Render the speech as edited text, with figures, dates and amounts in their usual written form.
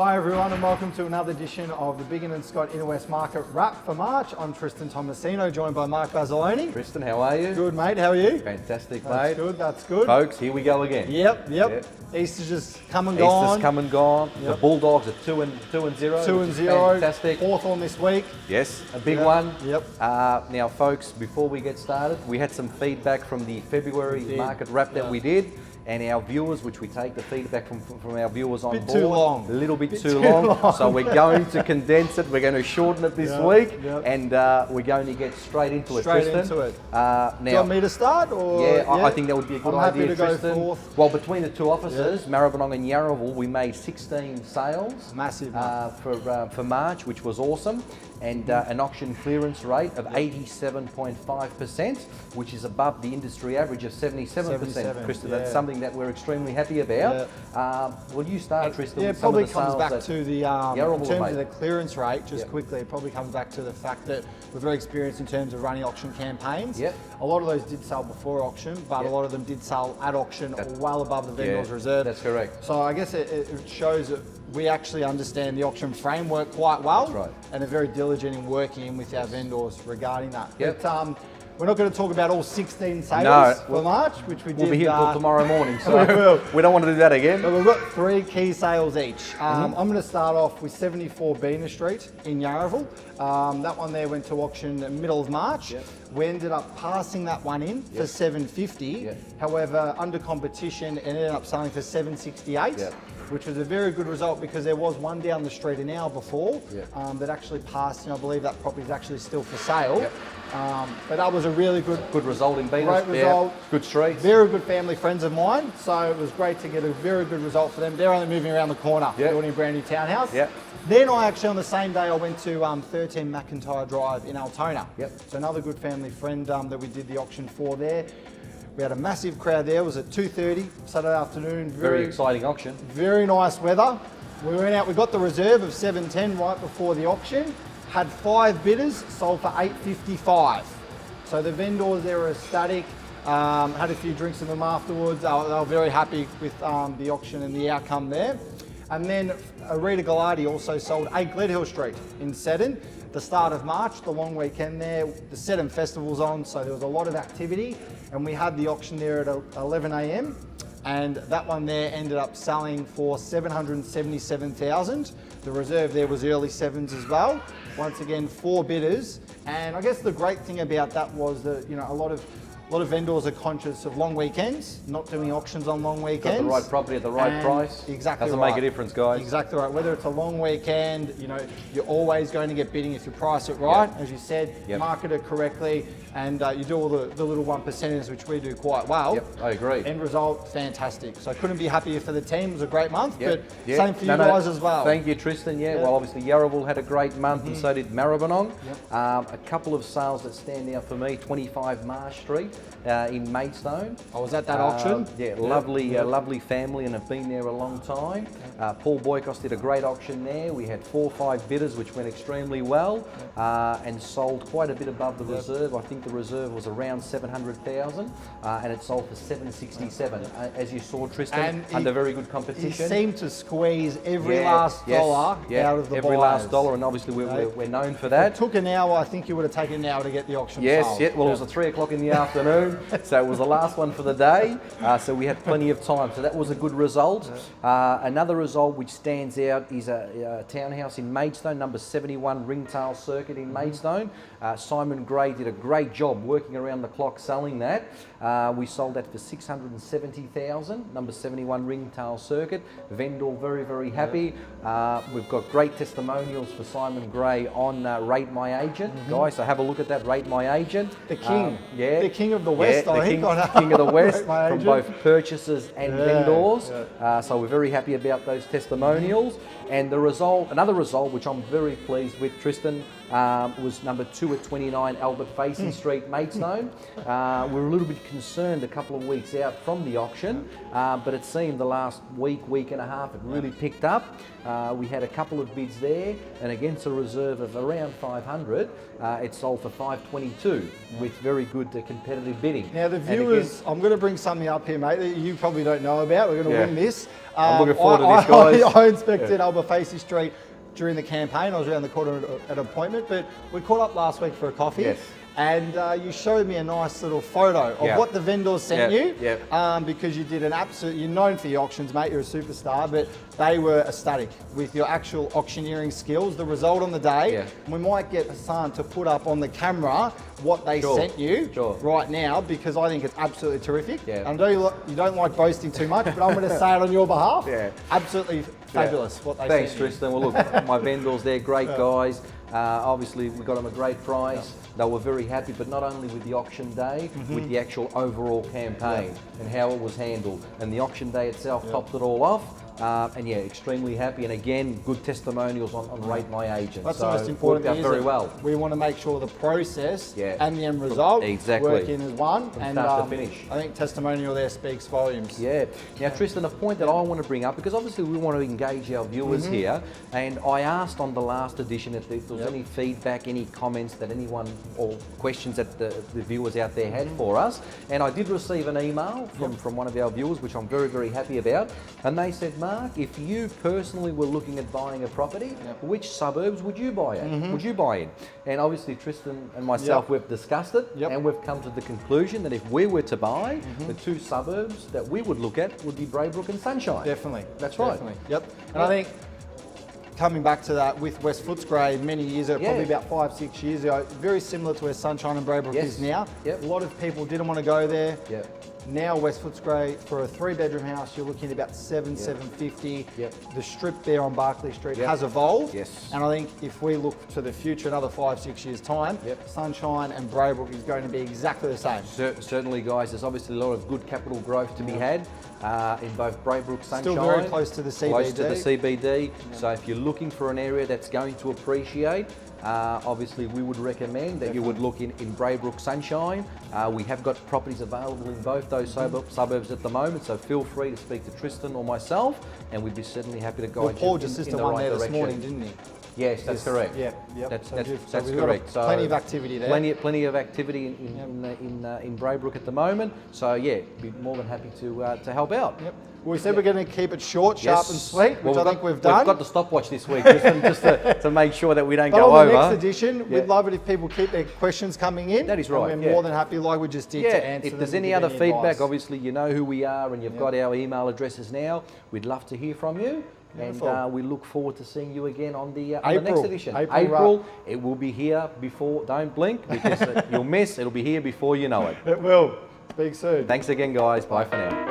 Hi everyone and welcome to another edition of the Biggin and Scott Inner West Market Wrap for March. I'm Tristan Tomasino, joined by Mark Basiloni. Tristan, how are you? Good mate, how are you? Fantastic, mate. That's good, that's good. Folks, here we go again. Yep. Easter's just come and gone. Easter's come and gone. Yep. The Bulldogs are 2-0. 2-0. Fantastic. Hawthorn this week. Yes, a big one. Yep. Now, folks, before we get started, we had some feedback from the February market wrap that we did. And our viewers, which we take the feedback from our viewers on board. Too long. A little bit too long. So we're going to condense it. We're going to shorten it this week. Yep. And we're going to get straight into it, Tristan. Straight into it. Now, do you want me to start? Or? Yeah, I think that would be a good idea, happy to Tristan. go forth. Well, between the two offices, Maribyrnong and Yarraville, we made 16 sales. Massive. For March, which was awesome. And an auction clearance rate of 87.5%, which is above the industry average of 77%, Tristan. That's something that we're extremely happy about. Will you start, Tristan? Yeah, with it probably some of the comes sales back to the, in terms of the clearance rate, just quickly, it probably comes back to the fact that we're very experienced in terms of running auction campaigns. A lot of those did sell before auction, but a lot of them did sell at auction or well above the vendor's reserve. That's correct. So I guess it shows that we actually understand the auction framework quite well. That's right. And are very diligent in working with our vendors regarding that. Yep. But, we're not going to talk about all 16 sales for March, which we did. We'll be here till tomorrow morning, so we don't want to do that again. So we've got 3 key sales each. I'm going to start off with 74 Biggin Street in Yarraville. That one there went to auction in the middle of March. We ended up passing that one in for $750. However, under competition, it ended up selling for $768. Which was a very good result because there was one down the street an hour before that actually passed, and I believe that property is actually still for sale. But that was a really good result in Biggin. Great result. Good street. Very good family friends of mine, so it was great to get a very good result for them. They're only moving around the corner, building a brand new townhouse. Then I actually, on the same day, I went to 13 McIntyre Drive in Altona. So another good family friend that we did the auction for there. We had a massive crowd there. It was at 2:30 Saturday afternoon. Very exciting auction. Very nice weather. We went out, we got the reserve of 710 right before the auction. Had 5 bidders, sold for $855. So the vendors there were ecstatic. Had a few drinks with them afterwards. They were very happy with the auction and the outcome there. And then Rita Gallardi also sold 8 Gledhill Street in Seddon. The start of March, the long weekend there, the Seddon Festival's on, so there was a lot of activity. And we had the auction there at 11 a.m. and that one there ended up selling for $777,000. The reserve there was early 7s as well. Once again, 4 bidders. And I guess the great thing about that was that, you know, a lot of vendors are conscious of long weekends, not doing auctions on long weekends. Got the right property at the right price. Exactly. Doesn't make a difference, guys. Exactly right. Whether it's a long weekend, you know, you're always going to get bidding if you price it right, as you said, market it correctly, and you do all the little 1%ers, which we do quite well. I agree. End result, fantastic. So I couldn't be happier for the team. It was a great month, but same for you guys as well. Thank you, Tristan. Well, obviously Yarraville had a great month, and so did Maribyrnong. A couple of sales that stand out for me: 25 Marsh Street in Maidstone. I was at that auction. Lovely family, and have been there a long time. Paul Boykos did a great auction there. We had 4 or 5 bidders, which went extremely well, and sold quite a bit above the reserve. I think the reserve was around 700,000, and it sold for 767. As you saw, Tristan, under very good competition. He seemed to squeeze every last dollar out of the every last dollar, and obviously we're known for that. It took an hour. I think you would have taken an hour to get the auction sold. Well, it was at 3 o'clock in the afternoon, so it was the last one for the day. So we had plenty of time. So that was a good result. Another result which stands out is a townhouse in Maidstone, number 71 Ringtail Circuit in Maidstone. Simon Gray did a great job working around the clock selling that. We sold that for $670,000, number 71 Ringtail Circuit. Vendor very happy. We've got great testimonials for Simon Gray on Rate My Agent. Guys, so have a look at that, Rate My Agent. The king. The king of the West, I think. King of the West from both purchasers and vendors. So we're very happy about those testimonials. And the result, another result which I'm very pleased with, Tristan, was number 2 at 29 Albert Facey Street, Maidstone. We were a little bit concerned a couple of weeks out from the auction, but it seemed the last week and a half it really picked up. We had a couple of bids there, and against a reserve of around 500, it sold for 522 with very good competitive bidding. Now the viewers, I'm going to bring something up here, mate, that you probably don't know about. We're going to win this. I'm looking forward to this, guys. I inspected Albert Facey Street during the campaign. I was around the corner at an appointment, but we caught up last week for a coffee. Yes. And you showed me a nice little photo of what the vendors sent you, because you did an absolute, you're known for the auctions, mate, you're a superstar, but they were ecstatic with your actual auctioneering skills, the result on the day. We might get Hassan to put up on the camera what they sent you right now, because I think it's absolutely terrific. I know you don't like boasting too much, but I'm going to say it on your behalf. Absolutely fabulous what they Thanks, sent you. Tristan. Well, look, my vendors, they're great guys. Obviously, we got them a great price. They were very happy, but not only with the auction day, with the actual overall campaign and how it was handled. And the auction day itself topped it all off. And yeah, extremely happy. And again, good testimonials on Rate My Agent. That's the most important thing. Worked out very well. We want to make sure the process and the end result work in as one. From start to finish. I think testimonial there speaks volumes. Now, Tristan, a point that I want to bring up, because obviously we want to engage our viewers here, and I asked on the last edition if there was any feedback, any comments that anyone, or questions that the viewers out there had for us. And I did receive an email from one of our viewers, which I'm very, very happy about. And they said, Mark, if you personally were looking at buying a property, which suburbs would you buy in? Would you buy in? And obviously Tristan and myself, we've discussed it, and we've come to the conclusion that if we were to buy, the two suburbs that we would look at would be Braybrook and Sunshine. Definitely. That's right. Yep. And I think coming back to that with West Footscray many years ago, probably about 5-6 years ago, very similar to where Sunshine and Braybrook is now. A lot of people didn't want to go there. Now West Footscray, for a 3-bedroom house, you're looking at about $750. The strip there on Barclay Street has evolved. And I think if we look to the future, another 5-6 years time, Sunshine and Braybrook is going to be exactly the same. Certainly, guys, there's obviously a lot of good capital growth to be had in both Braybrook, Sunshine. Still very close to the CBD. Close to the CBD. So if you're looking for an area that's going to appreciate, obviously we would recommend that you would look in Braybrook, Sunshine. We have got properties available in both those suburbs at the moment, so feel free to speak to Tristan or myself, and we'd be certainly happy to guide Paul you just in assisted the one right there direction. this morning, didn't he? Yes, that's correct. That's correct. So plenty of activity there. Plenty of activity in Braybrook at the moment. So yeah, be more than happy to help out. Well, we said we're going to keep it short, sharp and sweet, which I think we've done. We've got the stopwatch this week just to make sure that we don't go over. But on the next edition, we'd love it if people keep their questions coming in. That is right. And we're more than happy, like we just did, to answer if there's any other feedback, obviously you know who we are and you've got our email addresses now. We'd love to hear from you. Beautiful. And we look forward to seeing you again on the next edition. April, it will be here before, don't blink, because you'll miss, it'll be here before you know it. It will. Speak soon. Thanks again, guys. Bye for now.